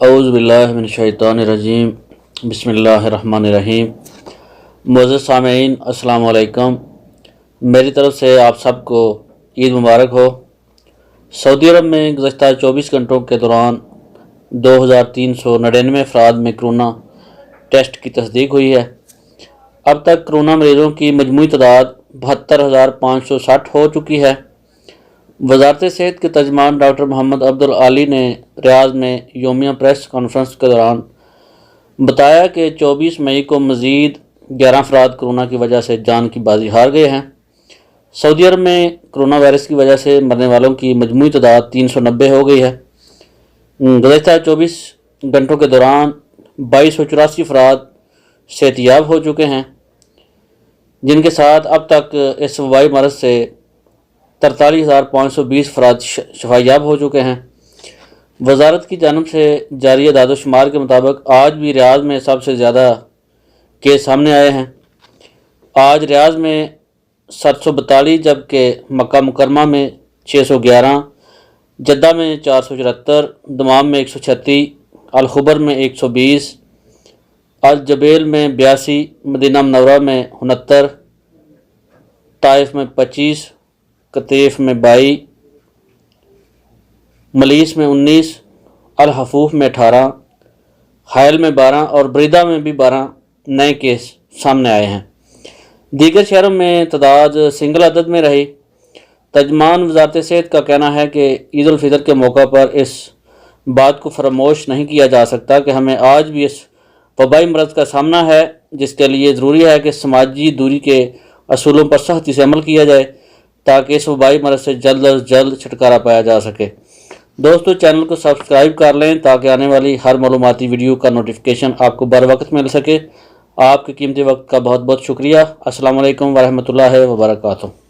اعوذ باللہ من الشیطان الرجیم بسم اللہ الرحمن الرحیم۔ معزز سامعین السلام علیکم، میری طرف سے آپ سب کو عید مبارک ہو۔ سعودی عرب میں گزشتہ 24 گھنٹوں کے دوران 2399 افراد میں کرونا ٹیسٹ کی تصدیق ہوئی ہے۔ اب تک کرونا مریضوں کی مجموعی تعداد 72,560 ہو چکی ہے۔ وزارت صحت کے ترجمان ڈاکٹر محمد عبدالعالی نے ریاض میں یومیہ پریس کانفرنس کے دوران بتایا کہ 24 مئی کو مزید 11 افراد کرونا کی وجہ سے جان کی بازی ہار گئے ہیں۔ سعودی عرب میں کرونا وائرس کی وجہ سے مرنے والوں کی مجموعی تعداد 390 ہو گئی ہے۔ گزشتہ 24 گھنٹوں کے دوران 2284 افراد صحتیاب ہو چکے ہیں، جن کے ساتھ اب تک اس وبائی مرض سے 43,520 افراد شفایاب ہو چکے ہیں۔ وزارت کی جانب سے جاری اعداد و شمار کے مطابق آج بھی ریاض میں سب سے زیادہ کیس سامنے آئے ہیں۔ آج ریاض میں 742 جبکہ مکہ مکرمہ میں 611، جدہ میں 474، دمام میں 136، الخبر میں 120، الجبیل میں 82، مدینہ منورہ میں 69، طائف میں 25، قطیف میں 22، ملیس میں 19، الحفوف میں 18، حائل میں 12 اور بریدہ میں بھی 12 نئے کیس سامنے آئے ہیں۔ دیگر شہروں میں تعداد سنگل عدد میں رہی۔ ترجمان وزارت صحت کا کہنا ہے کہ عید الفطر کے موقع پر اس بات کو فراموش نہیں کیا جا سکتا کہ ہمیں آج بھی اس وبائی مرض کا سامنا ہے، جس کے لیے ضروری ہے کہ سماجی دوری کے اصولوں پر سختی سے عمل کیا جائے تاکہ اس وبائی مرض سے جلد از جلد چھٹکارا پایا جا سکے۔ دوستو، چینل کو سبسکرائب کر لیں تاکہ آنے والی ہر معلوماتی ویڈیو کا نوٹیفیکیشن آپ کو بر وقت مل سکے۔ آپ کے قیمتی وقت کا بہت بہت شکریہ۔ السلام علیکم ورحمۃ اللہ وبرکاتہ۔